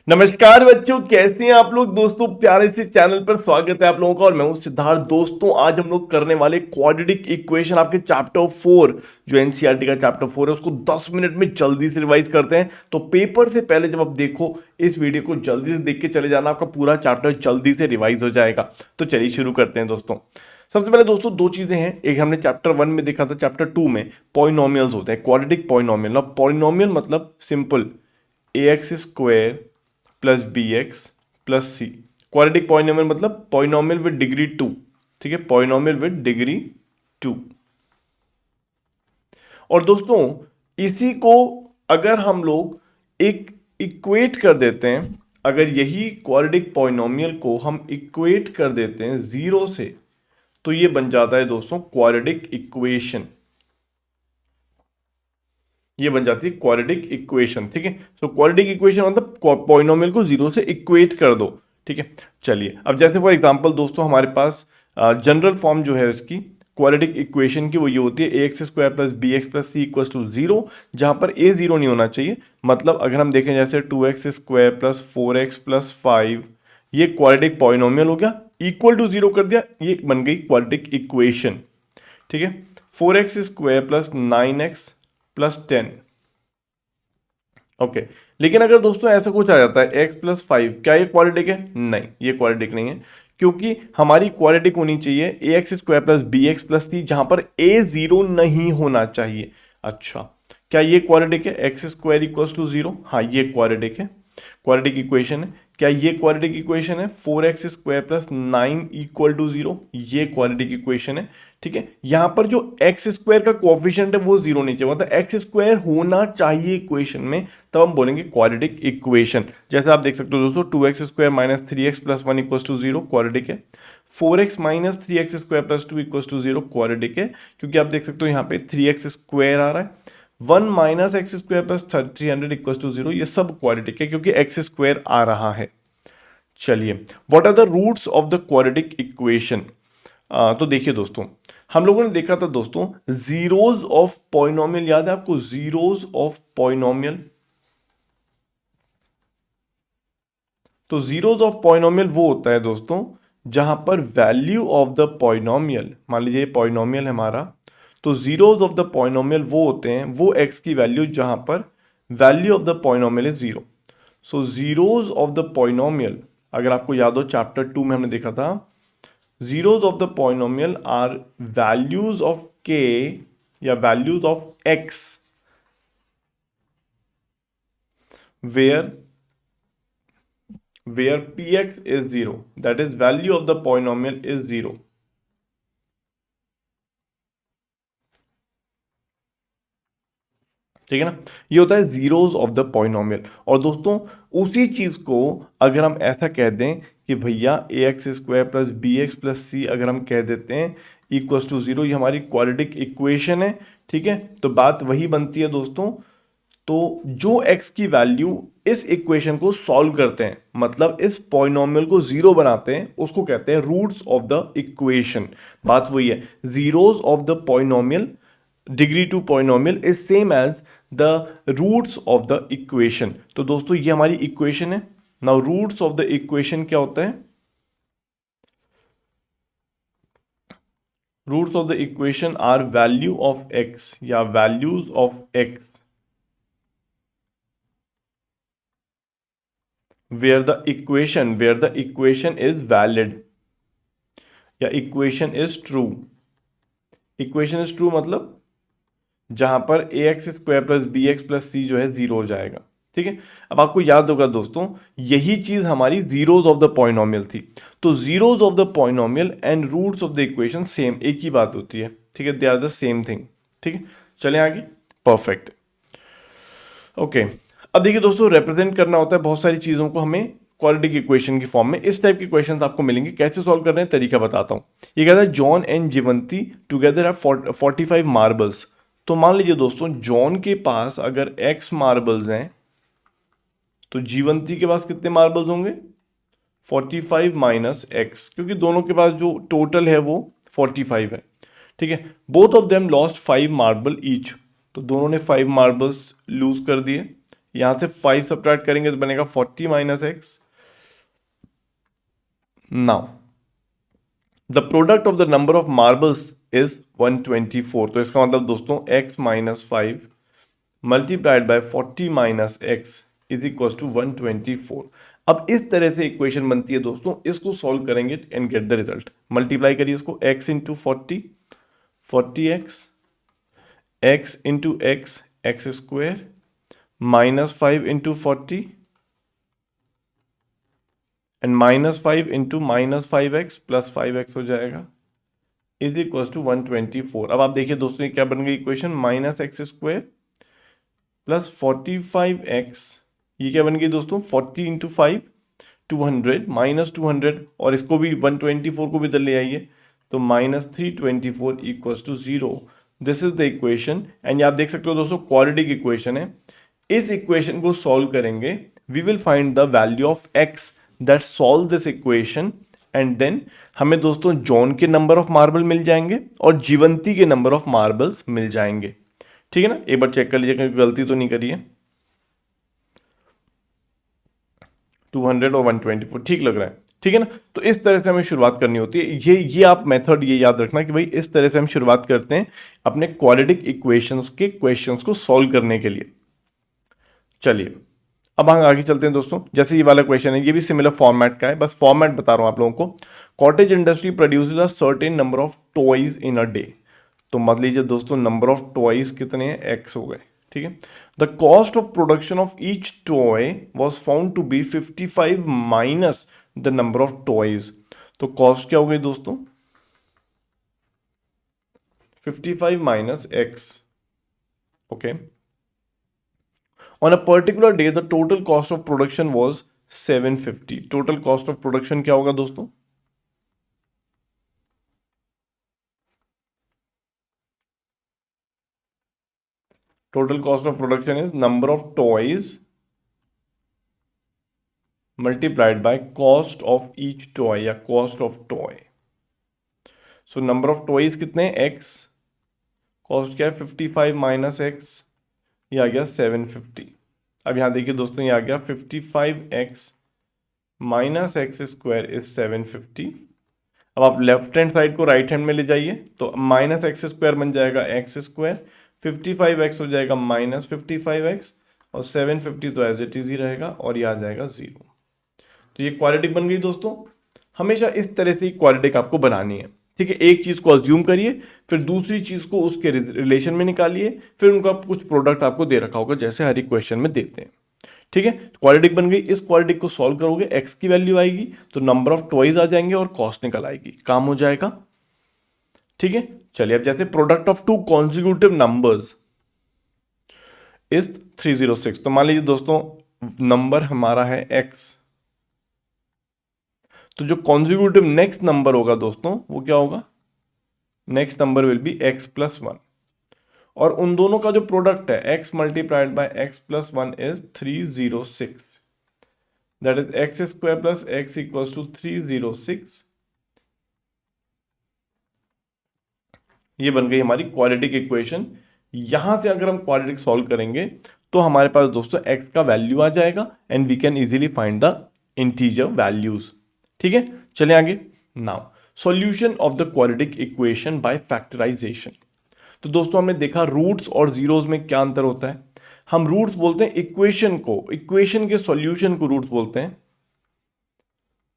नमस्कार बच्चों, कैसे हैं आप लोग। दोस्तों प्यारे से चैनल पर स्वागत है आप लोगों का और मैं हूं सिद्धार्थ। दोस्तों आज हम लोग करने वाले क्वाड्रेटिक इक्वेशन आपके चैप्टर 4 जो एनसीईआरटी का चैप्टर 4 है उसको 10 मिनट में जल्दी से रिवाइज करते हैं। तो पेपर से पहले जब आप देखो इस वीडियो को जल्दी से देख के चले जाना, आपका पूरा चैप्टर जल्दी से रिवाइज हो जाएगा। तो चलिए शुरू करते हैं दोस्तों। सबसे पहले दोस्तों दो चीजें हैं, एक हमने चैप्टर 1 में देखा था, चैप्टर 2 में पॉलिनोमियल्स होते हैं, क्वाड्रेटिक पॉलिनोमियल। अब पॉलिनोमियल मतलब simple ax² plus b x plus c. Quadratic polynomial मतलब पॉलिनोमियल विद डिग्री 2। ठीक है, पॉलिनोमियल विद डिग्री 2। और दोस्तों इसी को अगर हम लोग एक इक्वेट कर देते हैं, अगर यही क्वाड्रेटिक पॉलिनोमियल को हम इक्वेट कर देते हैं जीरो से, तो ये बन जाता है दोस्तों क्वाड्रेटिक इक्वेशन। ये बन जाती है क्वाड्रेटिक इक्वेशन। ठीक है, सो क्वाड्रेटिक इक्वेशन मतलब पॉलिनोमियल को जीरो से इक्वेट कर दो। ठीक है, चलिए अब जैसे फॉर एग्जांपल दोस्तों हमारे पास जनरल फॉर्म जो है इसकी क्वाड्रेटिक इक्वेशन की वो ये होती है ax² plus b x plus c equal to zero, जहां पर a जीरो नहीं होना चाहिए। मतलब अगर हम देखें जैसे 2x² प्लस 4x प्लस 5, ये क्वाड्रेटिक पॉलिनोमियल हो गया, इक्वल टू जीरो कर दिया, ये बन गई क्वाड्रेटिक इक्वेशन। ठीक है, 4x² plus 9x plus 10। Okay, लेकिन अगर दोस्तों ऐसा कुछ आ जाता है x प्लस 5, क्या ये क्वाड्रेटिक है? नहीं, ये क्वाड्रेटिक नहीं है, क्योंकि हमारी क्वाड्रेटिक होनी चाहिए ax² plus b x plus c, जहां पर a जीरो नहीं होना चाहिए। अच्छा, क्या ये क्वाड्रेटिक है? x² इक्वल्स टू जीरो, हाँ ये क्वाड्रेटिक है, क्वाड्रेटिक इक्वेशन है। क्या ये क्वाड्रेटिक इक्वेशन है? 4x² plus 9 equal to zero, ये क्वाड्रेटिक इक्वेशन है। ठीक है, यहां पर जो x² का कोएफिशिएंट है वो जीरो नहीं चाहिए, मतलब x² होना चाहिए इक्वेशन में, तब हम बोलेंगे क्वाड्रेटिक इक्वेशन। जैसे आप देख सकते हो दोस्तों 2x² minus 3x plus 1 equal to zero, quadratic है। 4x minus 3x² plus 2 equal to zero, quadratic है, क्योंकि आप देख सकते हो यहाँ पे 3x² आ रहा है। 1 minus x² plus 300 equal to zero, ये सब क्वाड्रेटिक है क्योंकि x² आ रहा है। चलिए, what are the roots of the quadratic equation. तो देखिए दोस्तों, हम लोगों ने देखा था दोस्तों जीरोज ऑफ पॉलिनोमियल, याद है आपको जीरोज ऑफ पॉलिनोमियल? तो जीरोज ऑफ पॉलिनोमियल वो होता है दोस्तों जहां पर वैल्यू ऑफ द पॉलिनोमियल, मान लीजिए पॉलिनोमियल है हमारा, तो जीरोज ऑफ द पॉलिनोमियल वो होते हैं वो एक्स की वैल्यू जहां पर value of the polynomial is zero. So zeros of the polynomial, अगर आपको याद हो चैप्टर 2 में हमने देखा था, zeros of the polynomial are values of k या values of x where px is zero, that is value of the polynomial is zero। ठीक है ना, ये होता है जीरोस ऑफ द पॉलिनोमियल। और दोस्तों उसी चीज को अगर हम ऐसा कह दें कि भैया ax² plus b x plus c अगर हम कह देते हैं इक्वल्स टू जीरो, ये हमारी क्वाड्रेटिक इक्वेशन है। ठीक है, तो बात वही बनती है दोस्तों। तो जो x की वैल्यू इस इक्वेशन को सॉल्व करते हैं, मतलब इस पॉलिनोमियल को जीरो बनाते हैं, उसको कहते हैं रूट्स ऑफ द इक्वेशन। बात वही है, zeros of the polynomial degree 2 polynomial is same as the roots of the equation. तो दोस्तों ये हमारी इक्वेशन है। Now roots of the equation क्या होता है? Roots of the equation are value of x या values of x where the equation is valid या equation is true। equation is true मतलब जहां पर ax² plus b x plus c जो है जीरो हो जाएगा। ठीक है, अब आपको याद होगा दोस्तों यही चीज हमारी जीरोज ऑफ द पॉलिनोमियल थी। तो zeros of the polynomial and roots of the equation same, एक ही बात होती है। ठीक है, they are the same thing. ठीक है, चलें आगे। Perfect, okay. अब देखिए दोस्तों, रिप्रेजेंट करना होता है बहुत सारी चीज़ों को हमें क्वाड्रेटिक इक्वेशन की फॉर्म में। इस टाइप के क्वेश्चंस आपको मिलेंगे, कैसे सॉल्व करने हैं तरीका बताता हूँ। ये कहता है John and Jivanti together have 45 marbles. तो मान लीजिए दोस्तों जॉन के पास अगर x मार्बल्स हैं, तो जीवंती के पास कितने मार्बल्स होंगे? 45 माइनस एक्स, क्योंकि दोनों के पास जो टोटल है वो 45 है। ठीक है, both of them lost 5 marble each, तो दोनों ने 5 मार्बल्स लूज कर दिए। यहां से 5 सब्ट्रैक्ट करेंगे तो बनेगा 40 minus x. Now the product of the number of marbles is 124। तो इसका मतलब दोस्तों x minus 5 multiplied by 40 minus x is equal to 124। अब इस तरह से इक्वेशन बनती है दोस्तों, इसको सॉल्व करेंगे and get the result. Multiply करिए इसको, x into 40 x into x square minus 5 into 40 and minus 5 into minus 5x plus 5x हो जाएगा इज इक्वल टू 124। अब आप देखिए दोस्तों ये क्या बन गई equation, minus x square plus 45x, ये क्या बन गई दोस्तों 40 इंटू 5 200 माइनस 200 और इसको भी 124 को भी इधर ले आइए तो minus 324 equals to 0। This is the equation and आप देख सकते हो दोस्तों क्वाड्रेटिक इक्वेशन है। इस इक्वेशन को सॉल्व करेंगे, we will find the value of x that solve this equation and then हमें दोस्तों जॉन के नंबर ऑफ मार्बल मिल जाएंगे और जीवंती के नंबर ऑफ मार्बल्स मिल जाएंगे। ठीक है ना, एक बार चेक कर लीजिए कहीं गलती तो नहीं करिए। 200 और 124 ठीक लग रहा है, ठीक है ना। तो इस तरह से हमें शुरुआत करनी होती है। ये आप मेथड ये याद रखना कि भाई इस तरह से हम शुरुआत करते हैं अपने क्वाड्रेटिक इक्वेशंस के क्वेश्चंस को सॉल्व करने के लिए। चलिए अब हम आगे चलते हैं दोस्तों। जैसे ये वाला क्वेश्चन है, ये भी सिमिलर फॉर्मेट का है, बस फॉर्मेट बता रहा हूं आप लोगों को। Cottage industry produces a certain number of toys in a day. तो मान लीजिए दोस्तों नंबर ऑफ टॉयज कितने हैं, एक्स हो गए, ठीक है। The cost of production of each toy was found to be 55 minus the number of toys. तो कॉस्ट क्या हो गई दोस्तों 55 minus x, okay. On a particular day, the total cost of production was 750. Total cost of production क्या होगा दोस्तों, total cost of production is number of toys multiplied by cost of each toy या cost of toy. So number of toys कितने हैं x, cost क्या है 55 minus x, ये आ गया 750। अब यहाँ देखिए दोस्तों ये आ गया 55x minus x square is 750। अब आप लेफ्ट हैंड साइड को राइट हैंड में ले जाइए तो माइनस एक्स स्क्वायर बन जाएगा एक्स स्क्वायर, 55x हो जाएगा माइनस 55x और 750 तो एज इट इज ही रहेगा और ये आ जाएगा 0। तो ये क्वाड्रेटिक बन गई दोस्तों। हमेशा इस तरह से क्वाड्रेटिक आपको बनानी है, ठीक है। एक चीज को अज्यूम करिए, फिर दूसरी चीज को उसके रिलेशन में निकालिए, फिर उनका कुछ प्रोडक्ट आपको दे रखा होगा जैसे हर एक क्वेश्चन में देते हैं, ठीक है। क्वाड्रेटिक बन गई। इस क्वाड्रेटिक को सॉल्व करोगे x की वैल्यू आएगी तो नंबर ऑफ टॉयज आ जाएंगे और कॉस्ट निकल आएगी, काम हो जाएगा, ठीक है। चलिए अब जैसे product of two consecutive numbers is 306। तो मान लीजिए दोस्तों नंबर हमारा है x, तो जो कॉन्जिक्यूटिव नेक्स्ट नंबर होगा दोस्तों वो क्या होगा, next number will be x plus 1 और उन दोनों का जो प्रोडक्ट है x multiplied by x plus 1 is 306, that is x square plus x equals to 306। ये बन गई हमारी क्वाड्रेटिक इक्वेशन। यहां से अगर हम क्वाड्रेटिक सॉल्व करेंगे तो हमारे पास दोस्तों x का वैल्यू आ जाएगा and we can easily find the integer values, ठीक है। चलिए आगे। Now solution of the quadratic equation by factorisation. तो दोस्तों हमने देखा रूट्स और जीरोस में क्या अंतर होता है। हम रूट्स बोलते हैं इक्वेशन को, इक्वेशन के सॉल्यूशन को रूट्स बोलते हैं।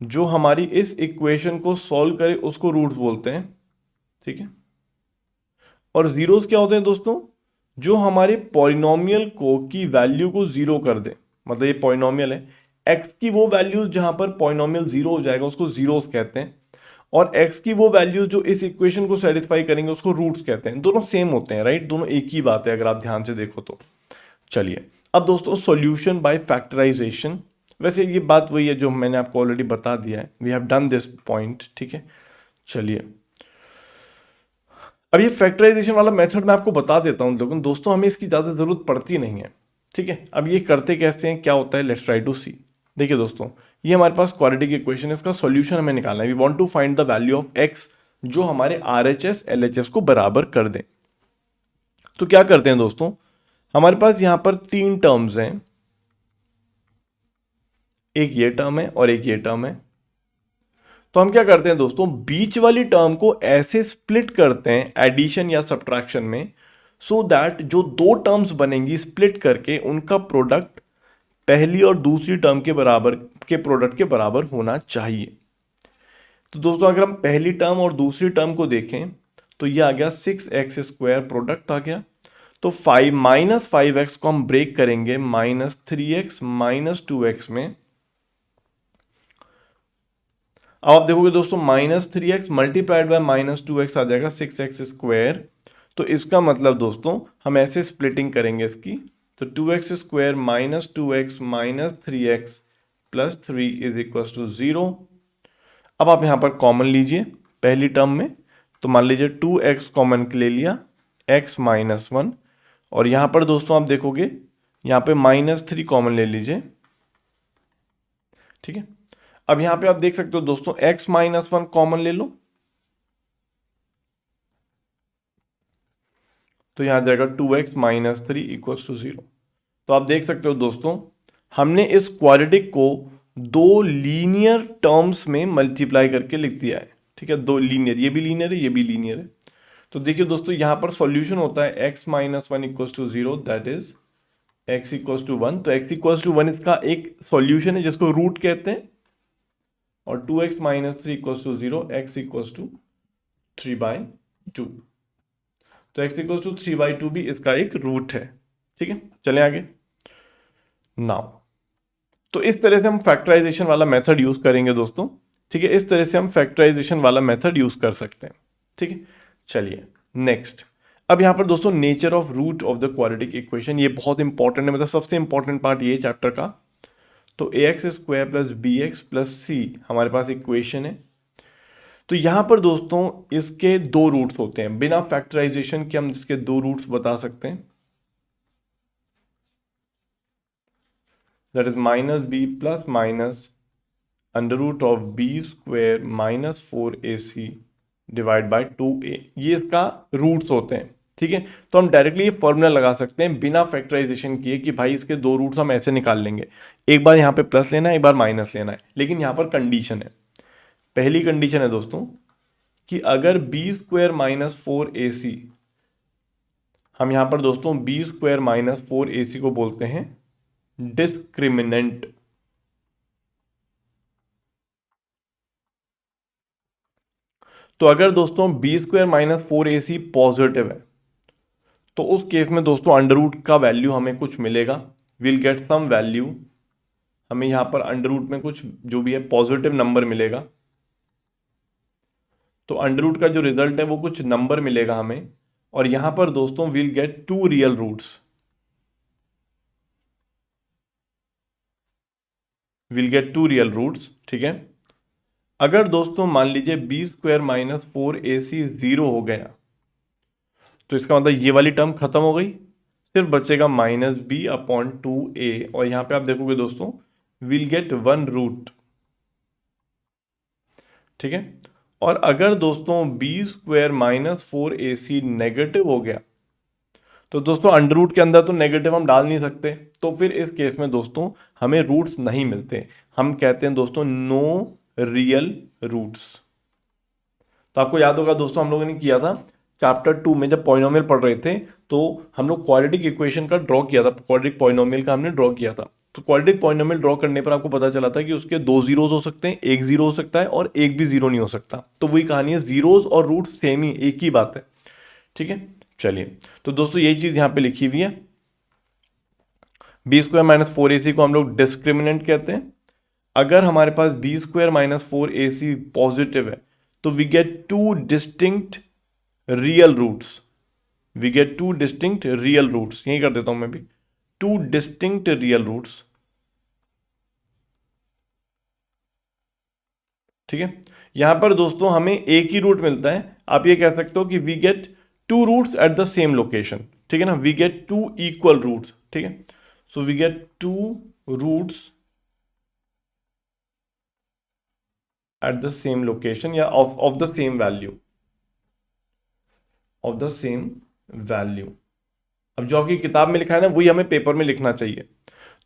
जो हमारी इस इक्वेशन को सॉल्व करे उसको रूट्स बोलते हैं, ठीक है। और जीरोस क्या होते हैं दोस्तों, जो हमारे पॉलिनोमियल को की वैल्यू को जीरो कर दे। मतलब ये पॉलिनोमियल है, एक्स की वो वैल्यूज जहां पर पॉलिनोमियल जीरो हो जाएगा उसको जीरोस कहते हैं, और x की वो वैल्यू जो इस इक्वेशन को सेटिस्फाई करेंगे उसको रूट्स कहते हैं। दोनों सेम होते हैं, राइट, दोनों एक ही बात है अगर आप ध्यान से देखो तो। चलिए अब दोस्तों सॉल्यूशन बाय फैक्टराइजेशन, वैसे ये बात वही है जो मैंने आपको ऑलरेडी बता दिया है, we have done this point, ठीक है। चलिए अब ये फैक्टराइजेशन वाला मेथड मैं आपको बता देता हूं, लेकिन दोस्तों हमें इसकी ज़्यादा ज़रूरत पड़ती नहीं है, ठीक है। अब ये करते कैसे हैं, क्या होता है, लेट्स ट्राई टू सी। देखिए दोस्तों ये हमारे पास क्वाड्रेटिक इक्वेशन है, इसका सॉल्यूशन हमें निकालना है। We want to find the value of x जो हमारे RHS LHS को बराबर कर दे। तो क्या करते हैं दोस्तों, हमारे पास यहां पर तीन टर्म्स हैं, एक ये टर्म है और एक ये टर्म है। तो हम क्या करते हैं दोस्तों, बीच वाली टर्म को ऐसे स्प्लिट करते हैं एडिशन या सब्ट्रैक्शन में, सो दैट जो दो टर्म्स बनेंगी स्प्लिट करके उनका प्रोडक्ट पहली और दूसरी टर्म के बराबर के प्रोडक्ट के बराबर होना चाहिए। तो दोस्तों अगर हम पहली टर्म और दूसरी टर्म को देखें तो ये आ गया 6x² प्रोडक्ट आ गया। तो 5 -5x को हम ब्रेक करेंगे -3x -2x में। अब आप देखोगे दोस्तों -3x मल्टीप्लाइड बाय -2x आ जाएगा 6x²। तो इसका मतलब दोस्तों हम ऐसे स्प्लिटिंग करेंगे इसकी, तो 2x² -2x -3x + 3 = 0। अब आप यहाँ पर कॉमन लीजिए पहली टर्म में, तो मान लीजिए 2x कॉमन ले लिया, x -1, और यहाँ पर दोस्तों आप देखोगे यहाँ पे -3 कॉमन ले लीजिए, ठीक है। अब यहाँ पे आप देख सकते हो दोस्तों x -1 कॉमन ले लो, तो यहाँ जाएगा 2x -3 = 0। तो आप देख सकते हो दोस्तों हमने इस क्वाड्रेटिक को दो लीनियर टर्म्स में मल्टीप्लाई करके लिख दिया है, ठीक है। दो लीनियर, ये भी लीनियर है, ये भी लीनियर है। तो देखिए दोस्तों यहाँ पर सॉल्यूशन होता है x -1 = 0, दैट इज x = 1। तो x = 1 इसका एक सॉल्यूशन है जिसको रूट कहते हैं, और 2x -3 = 0, x = 3/2। तो x = 3/2 भी इसका एक रूट है, ठीक है। चलें आगे नाउ। तो इस तरह से हम फैक्टराइजेशन वाला मेथड यूज करेंगे दोस्तों, ठीक है। इस तरह से हम फैक्टराइजेशन वाला मेथड यूज कर सकते हैं, ठीक है। चलिए नेक्स्ट। अब यहाँ पर दोस्तों nature of root of the quadratic equation, ये बहुत इंपॉर्टेंट है, मतलब सबसे इंपॉर्टेंट पार्ट ये चैप्टर का। तो ax² + bx + c हमारे पास इक्वेशन है। तो यहाँ पर दोस्तों इसके दो रूट्स होते हैं, बिना फैक्टराइजेशन के हम इसके दो रूट्स बता सकते हैं, that is -b ± √b² - 4ac / 2a, ये इसका रूट्स होते हैं, ठीक है। तो हम डायरेक्टली ये फॉर्मूला लगा सकते हैं बिना फैक्टराइजेशन किए कि भाई इसके दो रूट्स हम ऐसे निकाल लेंगे, एक बार यहाँ पे प्लस लेना है, एक बार माइनस लेना है। लेकिन यहाँ पर कंडीशन है, पहली कंडीशन है दोस्तों कि अगर b² - 4ac, हम यहाँ पर दोस्तों b² - 4ac को बोलते हैं डिस्क्रिमिनेंट। तो अगर दोस्तों b² - 4ac पॉजिटिव है तो उस केस में दोस्तों अंडर रूट का वैल्यू हमें कुछ मिलेगा, विल गेट सम वैल्यू, हमें यहाँ पर अंडर रूट में कुछ जो भी है पॉजिटिव नंबर मिलेगा। तो अंडर रूट का जो रिजल्ट है वो कुछ नंबर मिलेगा हमें, और यहाँ पर दोस्तों will get 2 real roots, will get 2 real roots, ठीक है। अगर दोस्तों मान लीजिए b² - 4ac 0 हो गया, तो इसका मतलब ये वाली टर्म खत्म हो गई, सिर्फ बचेगा -b/2a, और यहाँ पे आप देखोगे दोस्तों विल गेट 1 रूट, ठीक है। और अगर दोस्तों b² - 4ac नेगेटिव हो गया, तो दोस्तों अंडर रूट के अंदर तो नेगेटिव हम डाल नहीं सकते, तो फिर इस केस में दोस्तों हमें रूट्स नहीं मिलते, हम कहते हैं दोस्तों नो रियल रूट्स। तो आपको याद होगा दोस्तों हम लोगों ने किया था चैप्टर 2 में, जब पॉलिनोमियल पढ़ रहे थे तो हम लोग क्वाड्रेटिक इक्वेशन का ड्रॉ किया था, क्वाड्रेटिक पॉलिनोमियल का हमने ड्रॉ किया था। तो क्वाड्रेटिक पॉलिनोमियल ड्रॉ करने पर आपको पता चला था कि उसके दो जीरोस हो सकते हैं, एक जीरो हो सकता है और एक भी जीरो नहीं हो सकता। तो वही कहानी है, जीरोस और रूट सेम ही, एक ही बात है, ठीक है। चलिए तो दोस्तों यही चीज यहाँ पे लिखी हुई है, b² - 4ac को हम लोग डिस्क्रिमिनेंट कहते हैं। अगर हमारे पास b² - 4ac पॉजिटिव है तो we get 2 distinct real roots, we get 2 distinct real roots, यही कर देता हूं मैं भी, 2 डिस्टिंक्ट रियल रूट्स, ठीक है। यहां पर दोस्तों हमें एक ही रूट मिलता है, आप ये कह सकते हो कि we get 2 roots at the same location, ठीक है ना, वी गेट 2 इक्वल रूट्स, ठीक है। So we get 2 roots at the same location या of the same value, of the same value. अब जो आपकी किताब में लिखा है ना वही हमें पेपर में लिखना चाहिए।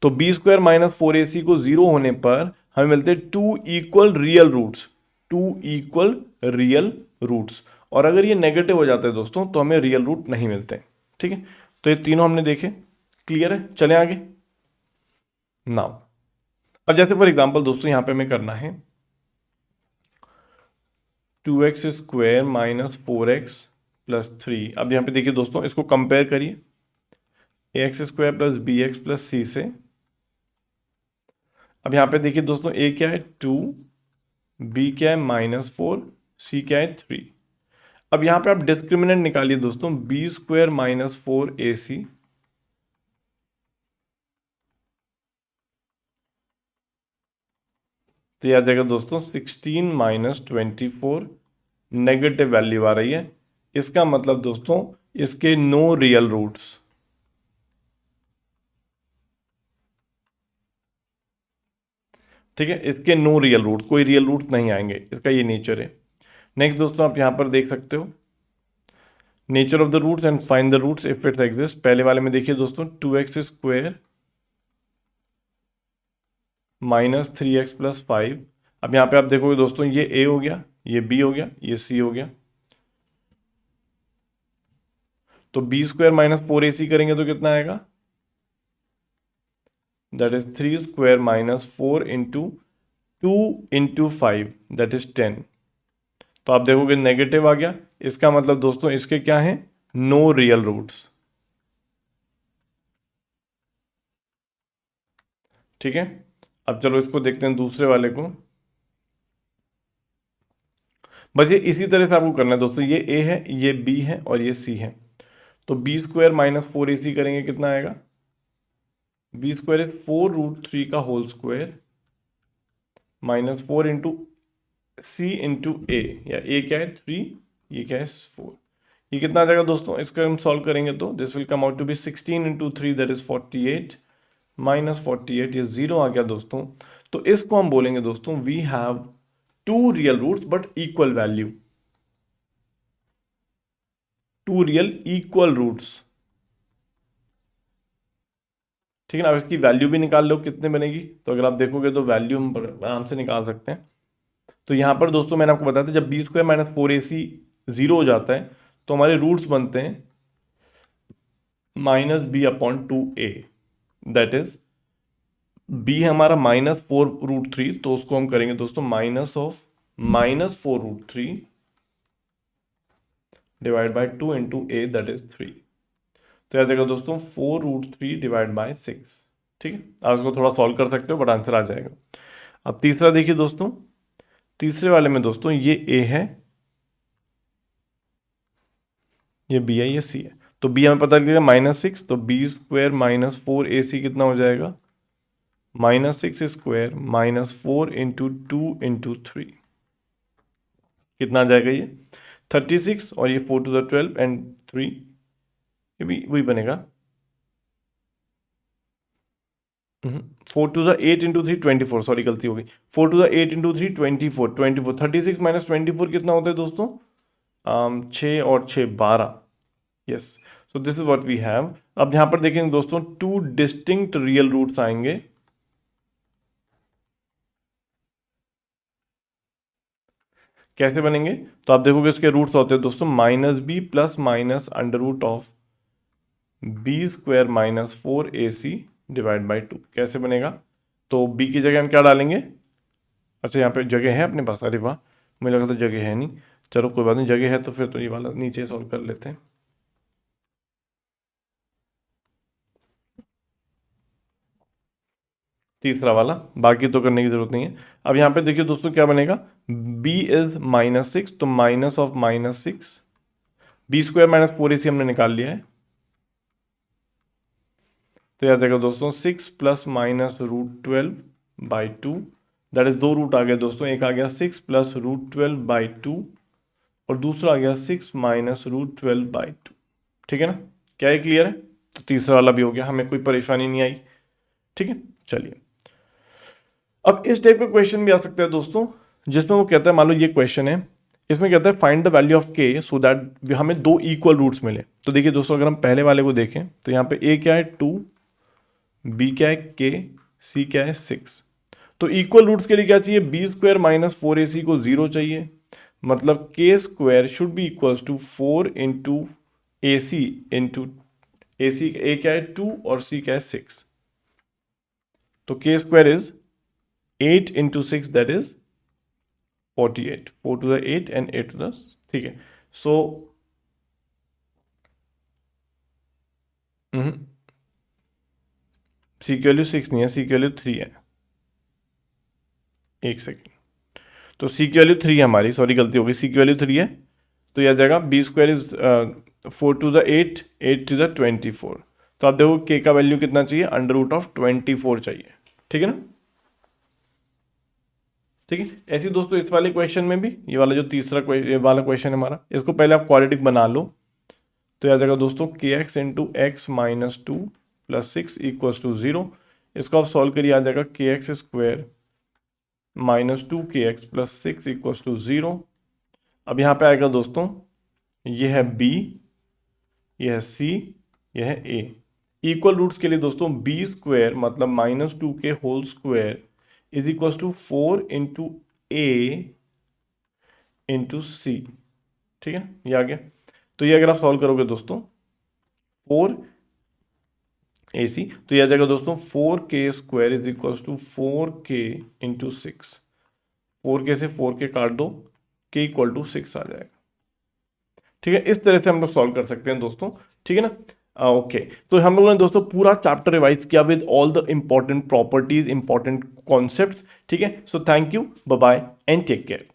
तो बी स्क्वायर माइनस 4ac को 0 होने पर हमें मिलते हैं 2 equal real roots, 2 equal real roots. और अगर ये नेगेटिव हो जाता है दोस्तों तो हमें रियल रूट नहीं मिलते। ठीक है, तो ये तीनों हमने देखे, क्लियर है। चलें आगे नाउ। अब जैसे फॉर एग्जांपल दोस्तों यहां पे हमें करना है 2x square minus 4x plus 3। अब यहाँ पे देखिए दोस्तों, इसको कंपेयर करिए ax square plus b x plus c से। अब यहाँ पे देखिए दोस्तों, a क्या है 2, b क्या है -4, c क्या है 3। अब यहाँ पे आप डिस्क्रिमिनेंट निकालिए दोस्तों, बी स्क्वायर माइनस 4ac तो यह आ जाएगा दोस्तों 16 माइनस 24, नेगेटिव वैल्यू आ रही है। इसका मतलब दोस्तों इसके नो रियल रूट्स। ठीक है, इसके नो रियल रूट, कोई रियल रूट नहीं आएंगे, इसका ये नेचर है। नेक्स्ट दोस्तों आप यहां पर देख सकते हो nature of the roots and find the roots if it exist. पहले वाले में देखिए दोस्तों 2x square minus 3x plus 5। अब यहां पे आप देखोगे दोस्तों, ये a हो गया, ये b हो गया, ये c हो गया। तो बी स्क्वायर माइनस 4ac करेंगे तो कितना आएगा, that is 3 square minus 4 into 2 into 5 that is 10। तो आप देखोगे नेगेटिव आ गया, इसका मतलब दोस्तों इसके क्या है, नो रियल रूट्स। ठीक है, अब चलो इसको देखते हैं दूसरे वाले को। बस ये इसी तरह से आपको करना है दोस्तों, ये a है, ये b है और ये c है। तो बी स्क्वायर माइनस 4ac करेंगे कितना आएगा, बी स्क्वायर इज 4√3 का होल स्क्वायर माइनस 4 इंटू सी इंटू ए, या ए क्या है 3, ये क्या है 4। ये कितना आ जाएगा दोस्तों, इसको हम सॉल्व करेंगे तो this will come out to be 16 into 3 that is 48 minus 48, ये 0 आ गया दोस्तों। तो इसको हम बोलेंगे दोस्तों we have 2 real roots but equal value, 2 real equal roots. ठीक है ना। अब इसकी वैल्यू भी निकाल लो कितने बनेगी, तो अगर आप देखोगे तो वैल्यू हम आराम से निकाल सकते हैं। तो यहाँ पर दोस्तों मैंने आपको बताया था जब बी स्क्वायर माइनस 4ac 0 हो जाता है तो हमारे रूट्स बनते हैं -b/2a, दैट इज b हमारा -4√3, तो उसको हम करेंगे दोस्तों -4√3 divide by 2 into a that is 3। तो याद रखिएगा दोस्तों 4√3 डिवाइड बाय 6। ठीक है, आप इसको थोड़ा सॉल्व कर सकते हो बट आंसर आ जाएगा। अब तीसरा देखिए दोस्तों, तीसरे वाले में दोस्तों ये a है, ये b है, ये c है। तो b हमें पता चलेगा -6, तो बी स्क्वायर माइनस 4ac कितना हो जाएगा, -6 स्क्वायर माइनस 4 इंटू 2 इंटू 3 कितना आ जाएगा, ये 36 और ये 4 टू द 12 एंड 3, ये भी वही बनेगा 4 टू द 8 इंटू 3 24, सॉरी गलती हो गई, 4 टू द 8 इंटू 3 24 36 माइनस 24 कितना होता है दोस्तों, 6 और 6 12। Yes, so this is what we have. अब यहां पर देखेंगे दोस्तों 2 डिस्टिंक्ट रियल रूट्स आएंगे। कैसे बनेंगे, तो आप देखोगे इसके रूट्स होते हैं दोस्तों -b plus minus under root of b square minus 4ac divide by 2। कैसे बनेगा, तो b की जगह हम क्या डालेंगे, अच्छा यहाँ पे जगह है अपने पास, अरे वाह मुझे लगा था जगह है नहीं, चलो कोई बात नहीं, जगह है तो फिर तो ये वाला नीचे सॉल्व कर लेते हैं। तीसरा वाला बाकी तो करने की जरूरत नहीं है। अब यहाँ पे देखिए दोस्तों क्या बनेगा, b इज -6, तो minus of -6, b square minus 4ac हमने निकाल लिया है। तो याद रखिएगा दोस्तों 6 plus minus √12 by 2, that is 2 root आ गया दोस्तों, एक आ गया 6 प्लस √12 बाई 2 और दूसरा आ गया 6 माइनस √12 बाई 2। ठीक है ना, क्या ये क्लियर है। तो तीसरा वाला भी हो गया, हमें कोई परेशानी नहीं आई। ठीक है, चलिए अब इस टाइप का क्वेश्चन भी आ सकता है दोस्तों, जिसमें वो कहता है, मान लो ये क्वेश्चन है, इसमें कहता है find the value of k so that हमें 2 इक्वल रूट्स मिले। तो देखिए दोस्तों अगर हम पहले वाले को देखें तो यहाँ पे a क्या है 2, बी क्या है के, सी क्या है 6। तो इक्वल रूट्स के लिए क्या चाहिए, बी स्क्वायर माइनस 4ac को 0 चाहिए, मतलब के square should be equals to 4 into a c into a c, a क्या है 2 और सी क्या है 6। तो k square is 8 into 6 that is 48, 4 to the 8 and 8 to the, ठीक है। सो सी की वैल्यू 6 नहीं है, सी की वैल्यू 3 है। एक सेकेंड, तो सी की वैल्यू 3 है हमारी, सॉरी गलती हो गई, सी की वैल्यू 3 है। तो यह जाएगा b square is 4 to the 8, 8 to the 24। तो आप देखो के का वैल्यू कितना चाहिए, अंडर रूट ऑफ 24 चाहिए, ठीक है ना। ठीक है, ऐसे ही दोस्तों इस वाले क्वेश्चन में भी, ये वाला जो तीसरा ये वाला क्वेश्चन है हमारा, इसको पहले आप क्वाड्रेटिक बना लो। तो यह जाएगा दोस्तों k x into x minus 2 plus 6 equals to 0। इसको आप सॉल्व करिए, आ जाएगा के एक्स स्क्वायर माइनस 2 के एक्स प्लस 6 इक्वल्स टू 0। अब यहाँ पे आएगा दोस्तों, ये है बी, यह है सी, यह है ए। इक्वल रूट्स के लिए दोस्तों बी स्क्वायर मतलब माइनस 2 के whole square is equals to 4 into a into c, ठीक है ना, ये आ गया। तो ये अगर आप सॉल्व करोगे दोस्तों 4 ए सी, तो यह आ जाएगा दोस्तों 4k square is equals to 4k into 6। 4k से 4k काट दो, k इक्वल टू 6 आ जाएगा, ठीक है। इस तरह से हम लोग सॉल्व कर सकते हैं दोस्तों, ठीक है ना। ओके, तो हम लोगों ने दोस्तों पूरा चैप्टर रिवाइज किया with all the important properties, important concepts, ठीक है। So thank you, bye bye and take care.